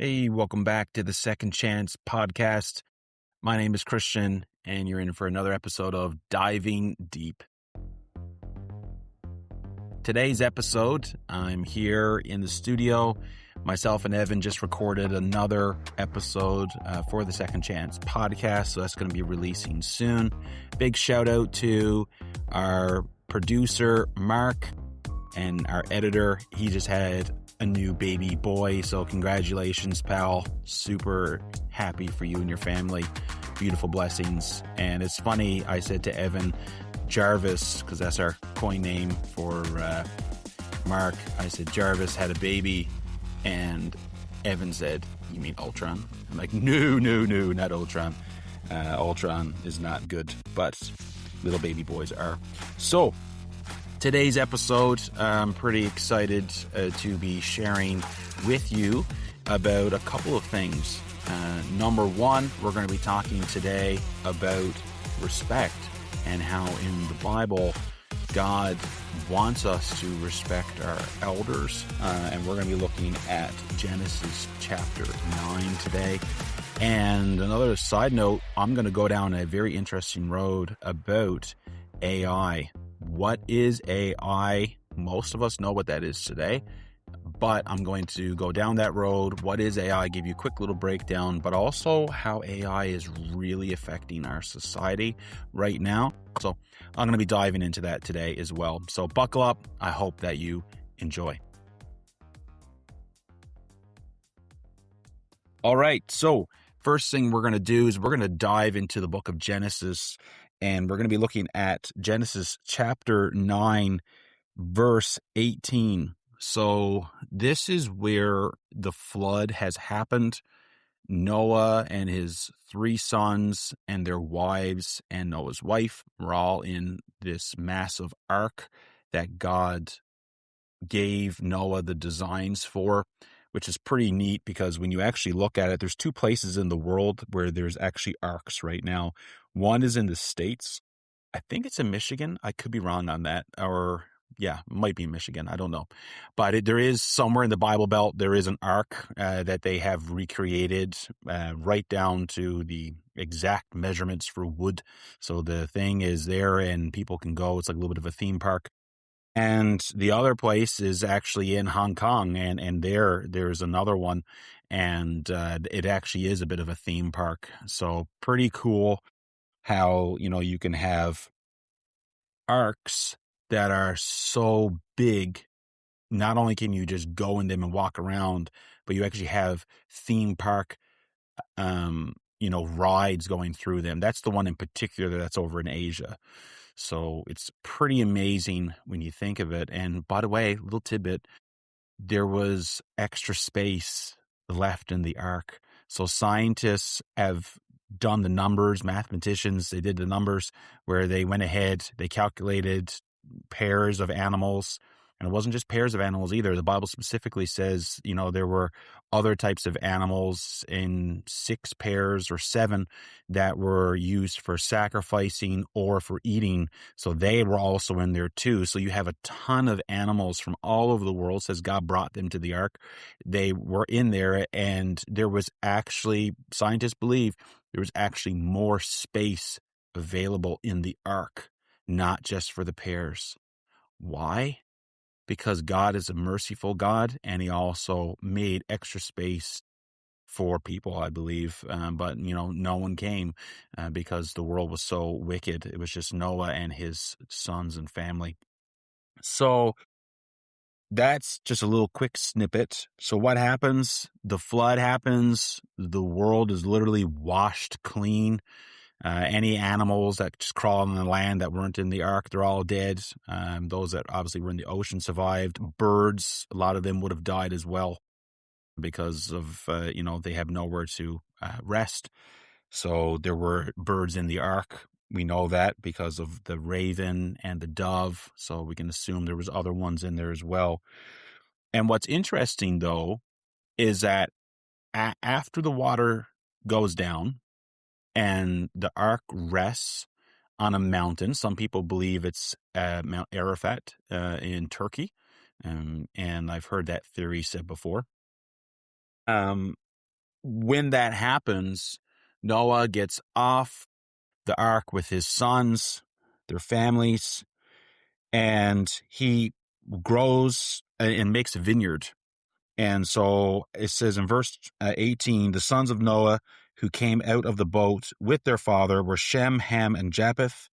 Hey, welcome back to the Second Chance podcast. My name is Christian, and you're in for another episode of Diving Deep. Today's episode, I'm here in the studio. Myself and Evan just recorded another episode for the Second Chance podcast, so that's going to be releasing soon. Big shout out to our producer, Mark, and our editor. He just had a new baby boy, so congratulations, pal. Super happy for you and your family. Beautiful blessings. And it's funny, I said to Evan, Jarvis, because that's our coin name for Mark. I said Jarvis had a baby, and Evan said, "You mean Ultron?" I'm like, no, not Ultron. Ultron is not good, but little baby boys are. So today's episode, I'm pretty excited to be sharing with you about a couple of things. Number one, we're going to be talking today about respect and how in the Bible, God wants us to respect our elders. And we're going to be looking at Genesis chapter 9 today. And another side note, I'm going to go down a very interesting road about AI. What is AI? Most of us know what that is today, but I'm going to go down that road. What is AI? Give you a quick little breakdown, but also how AI is really affecting our society right now. So I'm going to be diving into that today as well. So buckle up. I hope that you enjoy. All right. So first thing we're going to do is we're going to dive into the book of Genesis. And we're going to be looking at Genesis chapter 9, verse 18. So this is where the flood has happened. Noah and his 3 sons and their wives and Noah's wife were all in this massive ark that God gave Noah the designs for, which is pretty neat because when you actually look at it, there's 2 places in the world where there's actually arks right now. One is in the States. I think it's in Michigan. I could be wrong on that. Or, yeah, it might be in Michigan. I don't know. But there is somewhere in the Bible Belt, there is an ark that they have recreated right down to the exact measurements for wood. So the thing is there and people can go. It's like a little bit of a theme park. And the other place is actually in Hong Kong, and there's another one, and it actually is a bit of a theme park. So pretty cool how, you can have arcs that are so big. Not only can you just go in them and walk around, but you actually have theme park, rides going through them. That's the one in particular that's over in Asia. So it's pretty amazing when you think of it. And by the way, little tidbit, there was extra space left in the ark. So scientists have done the numbers, mathematicians, they did the numbers where they went ahead, they calculated pairs of animals. And it wasn't just pairs of animals either. The Bible specifically says, there were other types of animals in 6 pairs or 7 that were used for sacrificing or for eating. So they were also in there too. So you have a ton of animals from all over the world. It says God brought them to the ark. They were in there, and there was actually, scientists believe, there was actually more space available in the ark, not just for the pairs. Why? Because God is a merciful God, and he also made extra space for people, I believe. But, no one came because the world was so wicked. It was just Noah and his sons and family. So that's just a little quick snippet. So what happens? The flood happens. The world is literally washed clean. Any animals that just crawl on the land that weren't in the ark, they're all dead. Those that obviously were in the ocean survived. Birds, a lot of them would have died as well because of, they have nowhere to rest. So there were birds in the ark. We know that because of the raven and the dove. So we can assume there was other ones in there as well. And what's interesting, though, is that after the water goes down, and the ark rests on a mountain. Some people believe it's Mount Arafat in Turkey, and I've heard that theory said before. when that happens, Noah gets off the ark with his sons, their families, and he grows and makes a vineyard. And so it says in verse 18, the sons of Noah who came out of the boat with their father were Shem, Ham, and Japheth.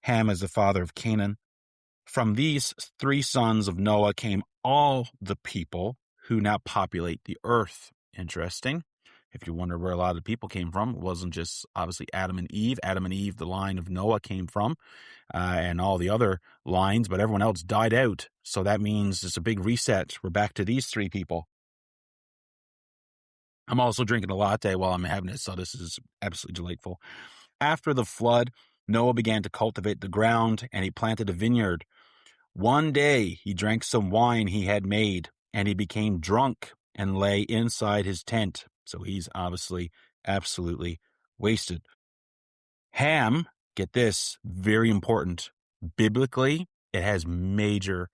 Ham is the father of Canaan. From these three sons of Noah came all the people who now populate the earth. Interesting. If you wonder where a lot of the people came from, it wasn't just obviously Adam and Eve. Adam and Eve, the line of Noah came from, and all the other lines, but everyone else died out. So that means it's a big reset. We're back to these three people. I'm also drinking a latte while I'm having it, so this is absolutely delightful. After the flood, Noah began to cultivate the ground, and he planted a vineyard. One day he drank some wine he had made, and he became drunk and lay inside his tent. So he's obviously absolutely wasted. Ham, get this, very important. Biblically, it has major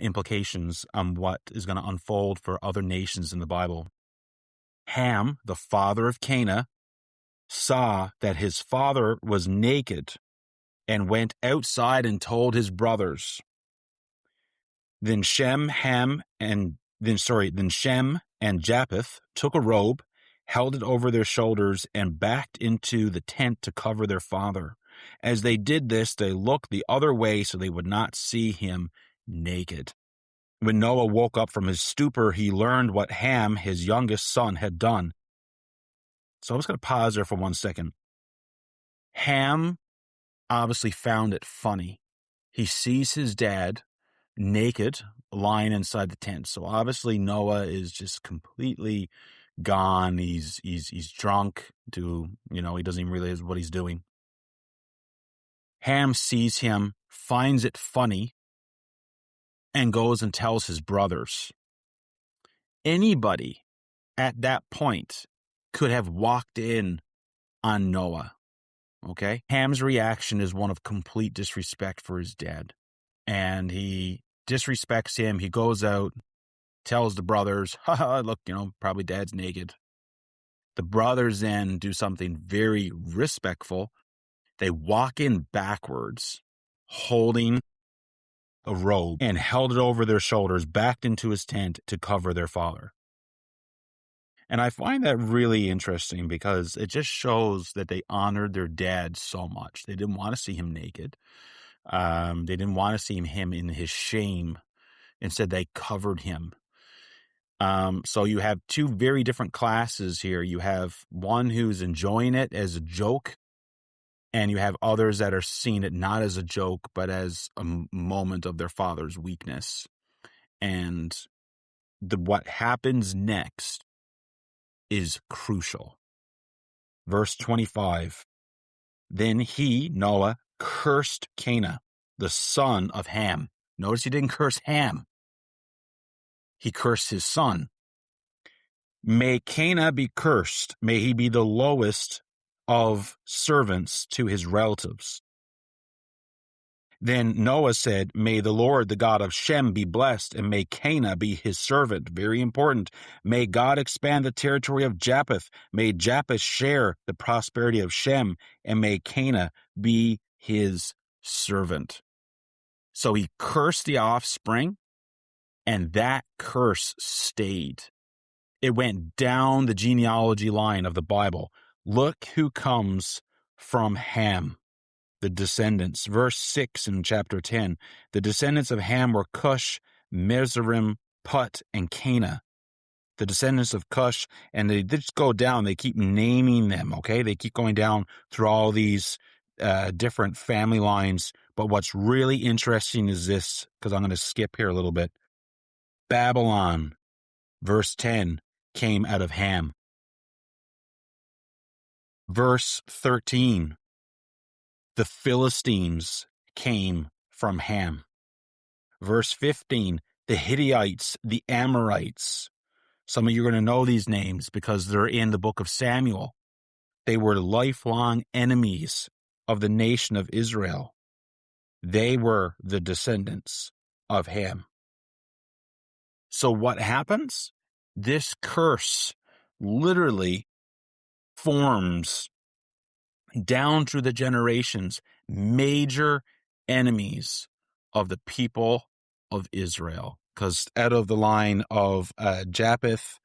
implications on what is going to unfold for other nations in the Bible. Ham, the father of Canaan, saw that his father was naked and went outside and told his brothers. Then Shem and Japheth took a robe, held it over their shoulders, and backed into the tent to cover their father. As they did this, they looked the other way so they would not see him naked. When Noah woke up from his stupor, he learned what Ham, his youngest son, had done. So I was going to pause there for 1 second. Ham obviously found it funny. He sees his dad naked, lying inside the tent. So obviously Noah is just completely gone. He's drunk to, he doesn't even realize what he's doing. Ham sees him, finds it funny, and goes and tells his brothers. Anybody at that point could have walked in on Noah. Okay? Ham's reaction is one of complete disrespect for his dad. And he disrespects him. He goes out, tells the brothers, haha, look, probably dad's naked. The brothers then do something very respectful. They walk in backwards, holding a robe, and held it over their shoulders, backed into his tent to cover their father. And I find that really interesting because it just shows that they honored their dad so much. They didn't want to see him naked. They didn't want to see him in his shame. Instead, they covered him. So you have two very different classes here. You have one who's enjoying it as a joke, and you have others that are seeing it not as a joke, but as a moment of their father's weakness. And what happens next is crucial. Verse 25, then he, Noah, cursed Canaan, the son of Ham. Notice he didn't curse Ham. He cursed his son. May Canaan be cursed. May he be the lowest of servants to his relatives. Then Noah said, may the Lord, the God of Shem, be blessed, and may Canaan be his servant. Very important. May God expand the territory of Japheth. May Japheth share the prosperity of Shem, and may Canaan be his servant. So he cursed the offspring, and that curse stayed. It went down the genealogy line of the Bible. Look who comes from Ham, the descendants. Verse 6 in chapter 10. The descendants of Ham were Cush, Mizraim, Put, and Canaan. The descendants of Cush, and they just go down. They keep naming them, okay? They keep going down through all these different family lines. But what's really interesting is this, because I'm going to skip here a little bit. Babylon, verse 10, came out of Ham. Verse 13, the Philistines came from Ham. Verse 15, the Hittites, the Amorites. Some of you are going to know these names because they're in the book of Samuel. They were lifelong enemies of the nation of Israel. They were the descendants of Ham. So what happens? This curse literally forms down through the generations, major enemies of the people of Israel. Because out of the line of Japheth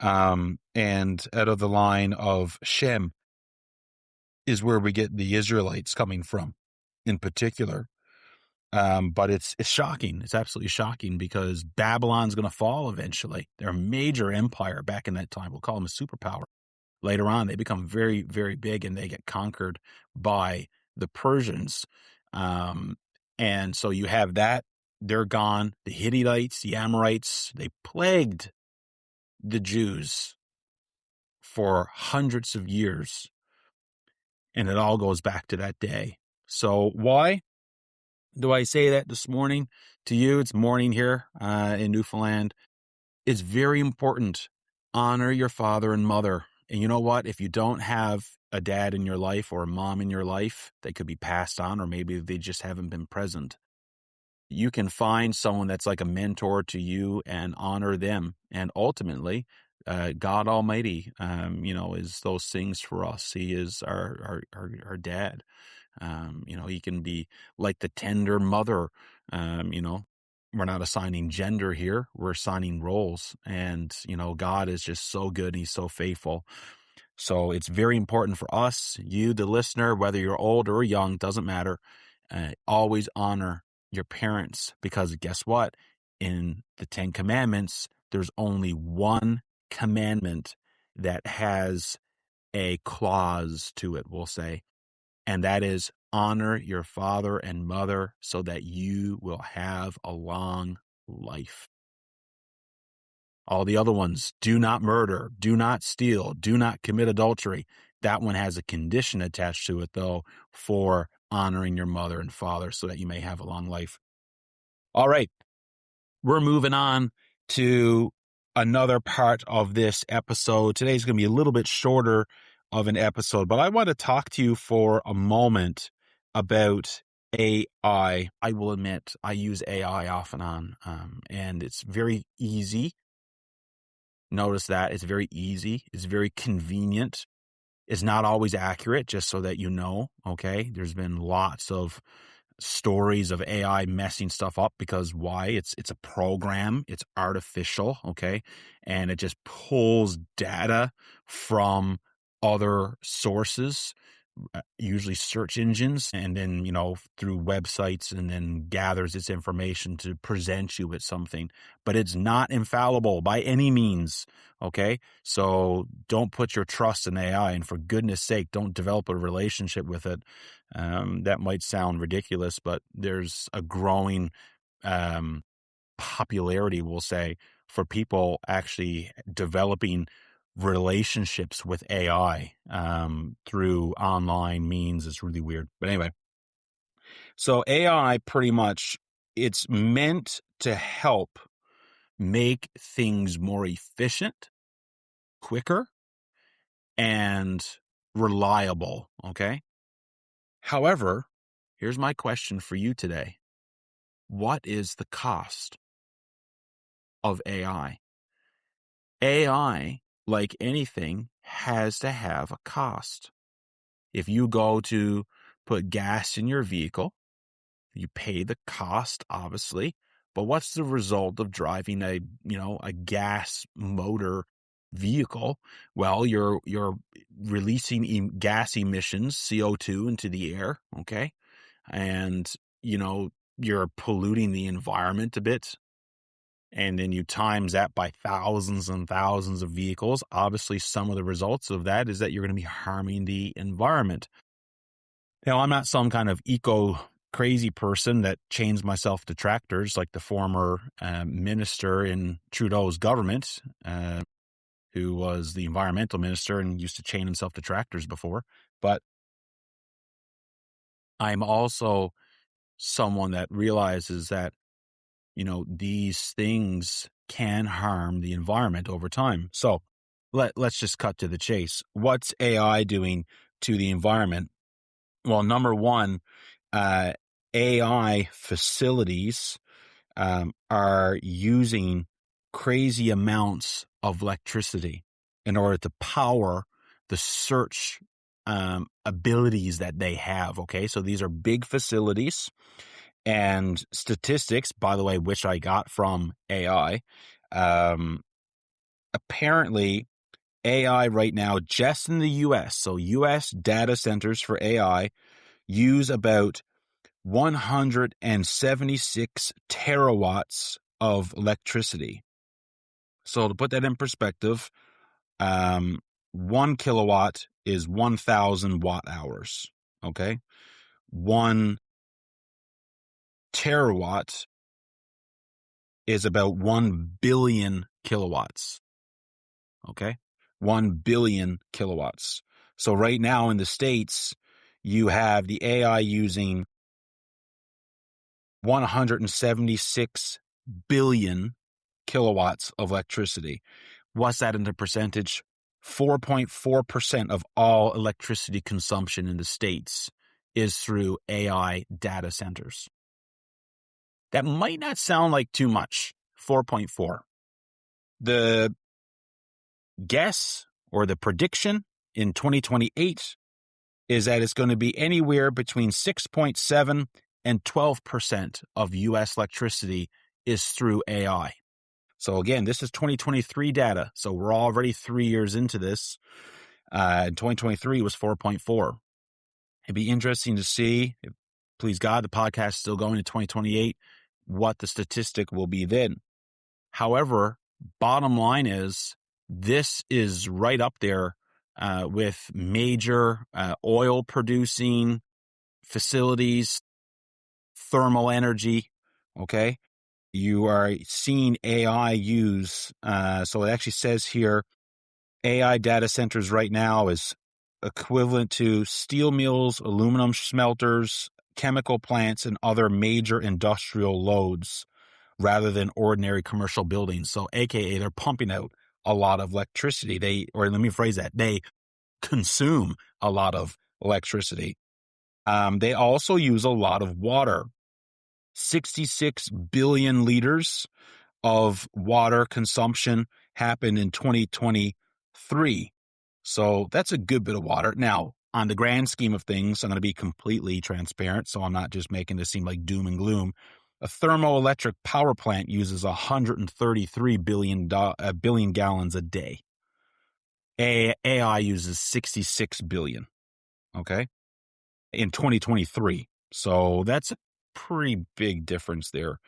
and out of the line of Shem is where we get the Israelites coming from in particular. But it's shocking. It's absolutely shocking because Babylon's going to fall eventually. They're a major empire back in that time. We'll call them a superpower. Later on, they become very, very big and they get conquered by the Persians. And so you have that. They're gone. The Hittites, the Amorites, they plagued the Jews for hundreds of years. And it all goes back to that day. So why do I say that this morning to you? It's morning here in Newfoundland. It's very important. Honor your father and mother. And you know what? If you don't have a dad in your life or a mom in your life, they could be passed on, or maybe they just haven't been present. You can find someone that's like a mentor to you and honor them. And ultimately, God Almighty, is those things for us. He is our dad. He can be like the tender mother. We're not assigning gender here. We're assigning roles. And, God is just so good. And he's so faithful. So it's very important for us, you, the listener, whether you're old or young, doesn't matter. Always honor your parents, because guess what? In the 10 Commandments, there's only one commandment that has a clause to it, we'll say, and that is honor your father and mother so that you will have a long life. All the other ones, do not murder, do not steal, do not commit adultery. That one has a condition attached to it, though, for honoring your mother and father so that you may have a long life. All right, we're moving on to another part of this episode. Today's going to be a little bit shorter of an episode, but I want to talk to you for a moment about AI. I will admit I use AI off and on, and it's very easy. Notice that it's very easy. It's very convenient. It's not always accurate, just so that you know, okay? There's been lots of stories of AI messing stuff up because why? It's a program, it's artificial, okay? And it just pulls data from other sources, usually search engines, and then, through websites, and then gathers its information to present you with something. But it's not infallible by any means, okay? So don't put your trust in AI, and for goodness sake, don't develop a relationship with it. That might sound ridiculous, but there's a growing popularity, we'll say, for people actually developing relationships with AI through online means. Is really weird. But anyway, so AI pretty much, it's meant to help make things more efficient, quicker, and reliable, okay? However, here's my question for you today. What is the cost of AI? AI, like anything, has to have a cost. If you go to put gas in your vehicle, you pay the cost, obviously, but what's the result of driving a gas motor vehicle? Well, you're releasing gas emissions, CO2, into the air, okay? And, you're polluting the environment a bit. And then you times that by thousands and thousands of vehicles. Obviously, some of the results of that is that you're going to be harming the environment. Now, I'm not some kind of eco-crazy person that chains myself to tractors like the former minister in Trudeau's government, who was the environmental minister and used to chain himself to tractors before. But I'm also someone that realizes that these things can harm the environment over time. So let's just cut to the chase. What's AI doing to the environment? Well, number one, AI facilities are using crazy amounts of electricity. in order to power the search abilities that they have. Okay, so these are big facilities, and statistics, by the way, which I got from AI. Apparently, AI right now, just in the US, so US data centers for AI use about 176 terawatts of electricity. So to put that in perspective, 1 kilowatt is 1,000 watt hours. Okay. 1 terawatt is about 1 billion kilowatts. Okay. 1 billion kilowatts. So right now in the States, you have the AI using 176 billion kilowatts of electricity. What's that in the percentage? 4.4% of all electricity consumption in the States is through AI data centers. That might not sound like too much, 4.4. The guess or the prediction in 2028 is that it's going to be anywhere between 6.7 and 12% of U.S. electricity is through AI. So again, this is 2023 data. So we're already 3 years into this. 2023 was 4.4. It'd be interesting to see, if, please God, the podcast is still going in 2028, what the statistic will be then. However, bottom line is this is right up there with major oil producing facilities, thermal energy. Okay. You are seeing AI use. So it actually says here, AI data centers right now is equivalent to steel mills, aluminum smelters, chemical plants, and other major industrial loads rather than ordinary commercial buildings. So AKA they're pumping out a lot of electricity. Or let me phrase that, they consume a lot of electricity. They also use a lot of water. 66 billion liters of water consumption happened in 2023. So that's a good bit of water. Now, on the grand scheme of things, I'm going to be completely transparent, so I'm not just making this seem like doom and gloom. A thermoelectric power plant uses 133 billion gallons a day. AI uses 66 billion, okay, in 2023. So that's a pretty big difference there.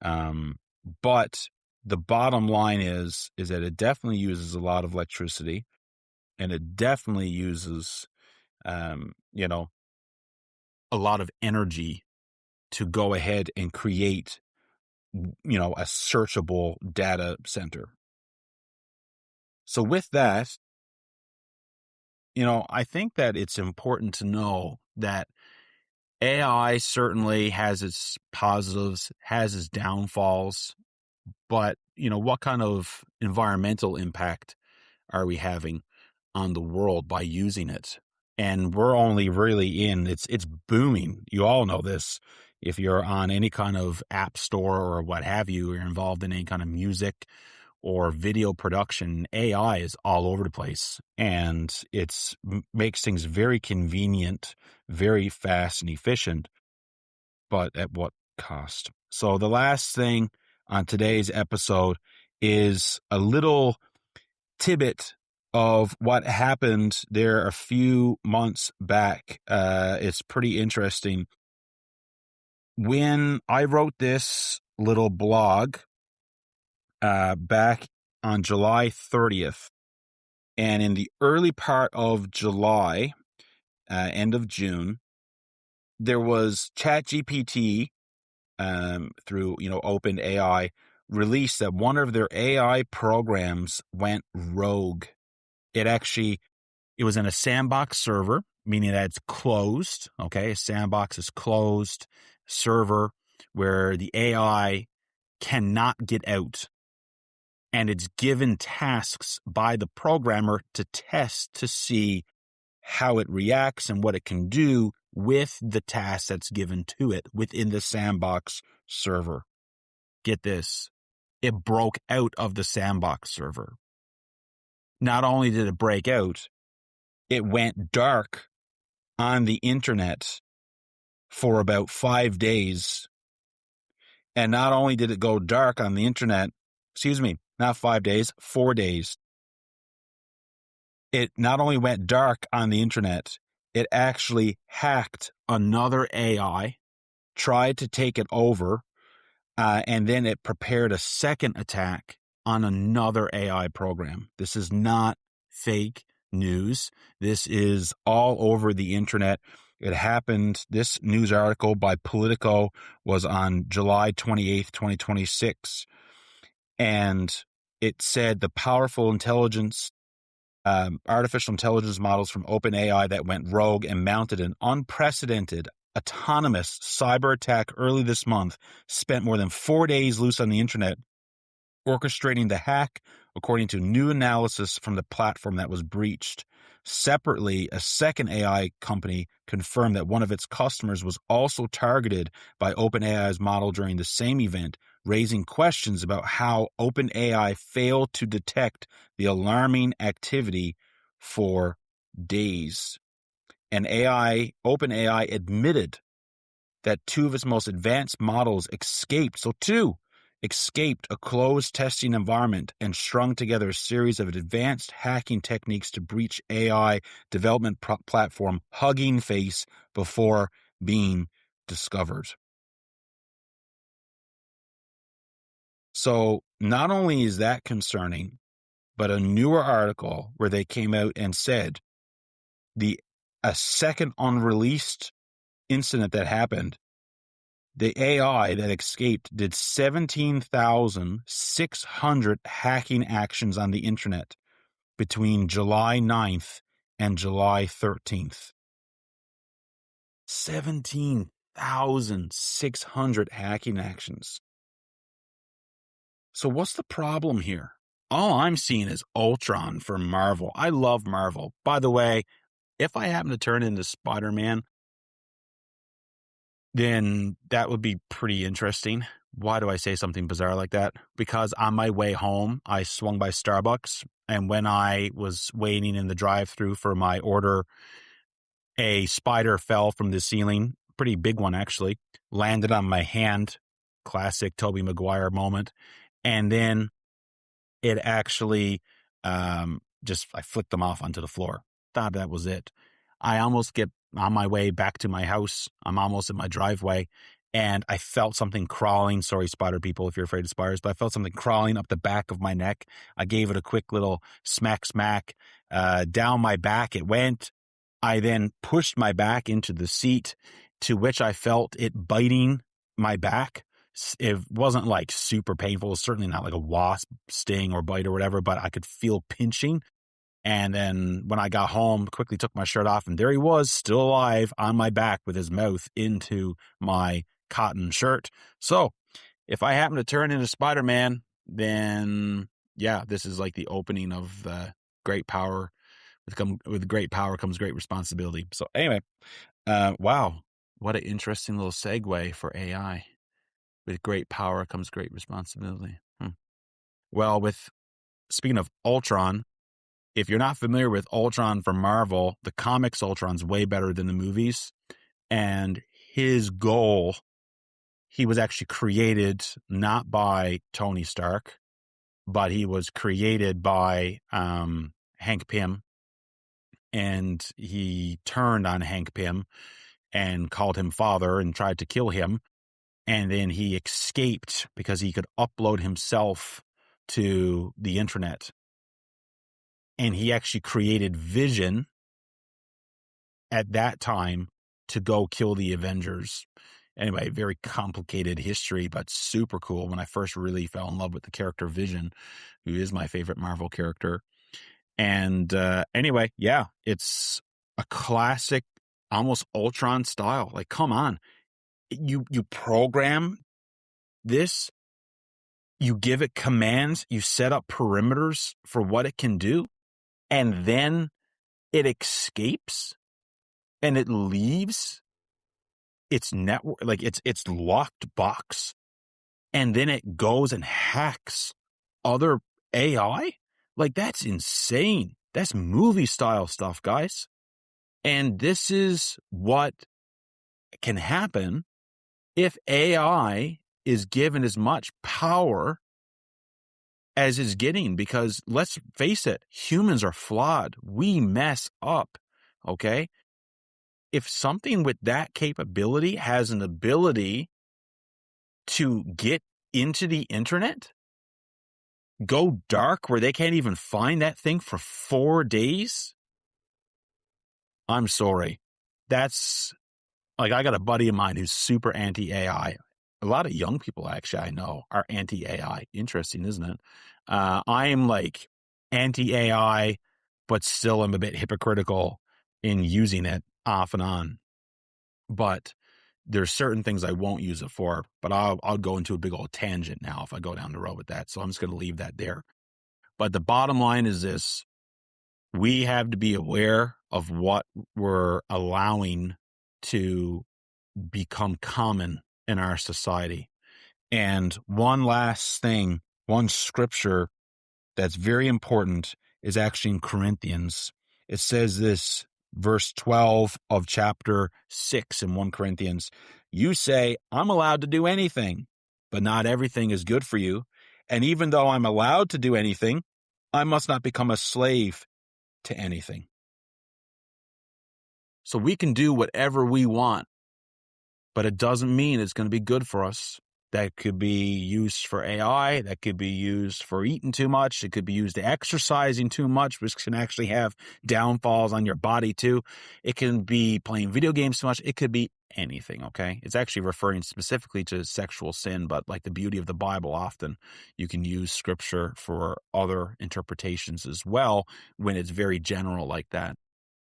But the bottom line is that it definitely uses a lot of electricity, and it definitely uses, a lot of energy to go ahead and create, a searchable data center. So with that, I think that it's important to know that AI certainly has its positives, has its downfalls, but, what kind of environmental impact are we having on the world by using it? And we're only really it's booming. You all know this. If you're on any kind of app store or what have you, you're involved in any kind of music or video production, AI is all over the place, and it's makes things very convenient, very fast and efficient, but at what cost? So the last thing on today's episode is a little tidbit of what happened there a few months back. It's pretty interesting. When I wrote this little blog back on July 30th, and in the early part of July, end of June, there was ChatGPT through OpenAI released that one of their AI programs went rogue. It was in a sandbox server, meaning that it's closed. Okay, a sandbox is closed server where the AI cannot get out, and it's given tasks by the programmer to test to see how it reacts and what it can do with the task that's given to it within the sandbox server. Get this. It broke out of the sandbox server. not only did it break out, it went dark on the internet for about 5 days. And not only did it go dark on the internet, not 5 days, 4 days. It not only went dark on the internet, it actually hacked another AI, tried to take it over, and then it prepared a second attack on another AI program. This is not fake news. This is all over the internet. It happened. This news article by Politico was on July 28th, 2026. And it said the powerful artificial intelligence models from OpenAI that went rogue and mounted an unprecedented autonomous cyber attack early this month spent more than 4 days loose on the internet, orchestrating the hack, according to new analysis from the platform that was breached. Separately, a second AI company confirmed that one of its customers was also targeted by OpenAI's model during the same event, raising questions about how OpenAI failed to detect the alarming activity for days. And OpenAI admitted that two of its most advanced models escaped a closed testing environment and strung together a series of advanced hacking techniques to breach AI development platform Hugging Face before being discovered. So not only is that concerning, but a newer article where they came out and said a second unreleased incident that happened, the AI that escaped did 17,600 hacking actions on the internet between July 9th and July 13th. 17,600 hacking actions. So what's the problem here? All I'm seeing is Ultron for Marvel. I love Marvel. By the way, if I happen to turn into Spider-Man, then that would be pretty interesting. Why do I say something bizarre like that? Because on my way home, I swung by Starbucks, and when I was waiting in the drive-thru for my order, a spider fell from the ceiling, pretty big one actually, landed on my hand, classic Tobey Maguire moment, and then it actually I flicked them off onto the floor. Thought that was it. I almost get on my way back to my house. I'm almost in my driveway, and I felt something crawling. Sorry, spider people, if you're afraid of spiders, but I felt something crawling up the back of my neck. I gave it a quick little smack down my back. It went. I then pushed my back into the seat, to which I felt it biting my back. It wasn't like super painful. It was certainly not like a wasp sting or bite or whatever, but I could feel pinching. And then when I got home, quickly took my shirt off, and there he was, still alive on my back with his mouth into my cotton shirt. So if I happen to turn into Spider-Man, then yeah, this is like the opening of great power. With great power comes great responsibility. So anyway, wow, what an interesting little segue for AI. With great power comes great responsibility. Well, speaking of Ultron, if you're not familiar with Ultron from Marvel, the comics Ultron's way better than the movies. And his goal, he was actually created not by Tony Stark, but he was created by Hank Pym. And he turned on Hank Pym and called him father and tried to kill him. And then he escaped because he could upload himself to the internet. And he actually created Vision at that time to go kill the Avengers. Anyway, very complicated history, but super cool. When I first really fell in love with the character Vision, who is my favorite Marvel character. And anyway, yeah, it's a classic, almost Ultron style. Like, come on. You program this, you give it commands, you set up perimeters for what it can do, and then it escapes and it leaves its network, like its locked box, and then it goes and hacks other AI. Like, that's insane. That's movie style stuff, guys. And this is what can happen if AI is given as much power as it's getting, because let's face it, humans are flawed. We mess up. Okay. If something with that capability has an ability to get into the internet, go dark where they can't even find that thing for 4 days, I'm sorry. That's like, I got a buddy of mine who's super anti-AI. A lot of young people, actually, I know, are anti-AI. Interesting, isn't it? I am like anti-AI, but still I'm a bit hypocritical in using it off and on. But there's certain things I won't use it for, but I'll go into a big old tangent now if I go down the road with that. So I'm just going to leave that there. But the bottom line is this: we have to be aware of what we're allowing to become common in our society. And one last thing, one scripture that's very important is actually in Corinthians. It says this, verse 12 of chapter 6 in 1 Corinthians. You say, I'm allowed to do anything, but not everything is good for you. And even though I'm allowed to do anything, I must not become a slave to anything. So we can do whatever we want, but it doesn't mean it's going to be good for us. That could be used for AI. That could be used for eating too much. It could be used to exercising too much, which can actually have downfalls on your body too. It can be playing video games too much. It could be anything, okay? It's actually referring specifically to sexual sin, but like the beauty of the Bible, often you can use scripture for other interpretations as well when it's very general like that.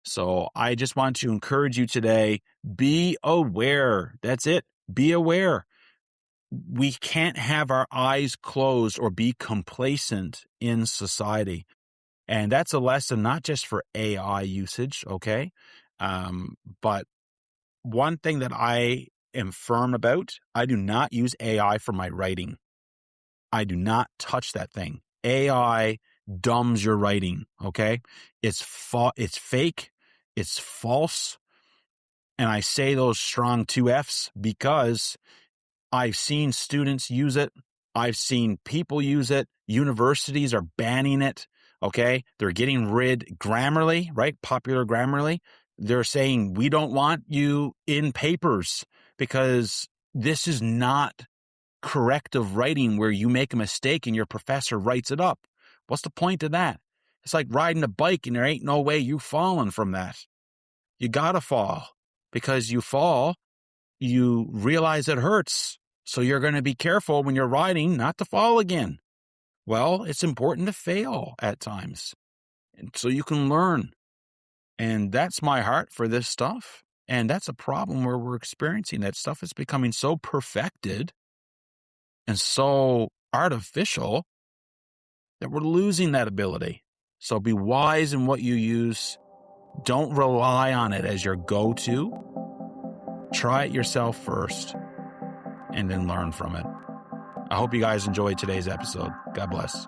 So I just want to encourage you today, be aware. That's it. Be aware. We can't have our eyes closed or be complacent in society. And that's a lesson not just for AI usage, okay? But one thing that I am firm about, I do not use AI for my writing. I do not touch that thing. AI dumbs your writing, okay? It's fake. It's false. And I say those strong 2 F's because I've seen students use it. I've seen people use it. Universities are banning it. Okay. They're getting rid Grammarly, right? Popular Grammarly. They're saying, we don't want you in papers because this is not corrective writing where you make a mistake and your professor writes it up. What's the point of that? It's like riding a bike and there ain't no way you falling from that. You gotta fall, because you fall, you realize it hurts. So you're going to be careful when you're riding not to fall again. Well, it's important to fail at times, and so you can learn. And that's my heart for this stuff. And that's a problem where we're experiencing that stuff is becoming so perfected and so artificial that we're losing that ability. So be wise in what you use. Don't rely on it as your go-to. Try it yourself first and then learn from it. I hope you guys enjoyed today's episode. God bless.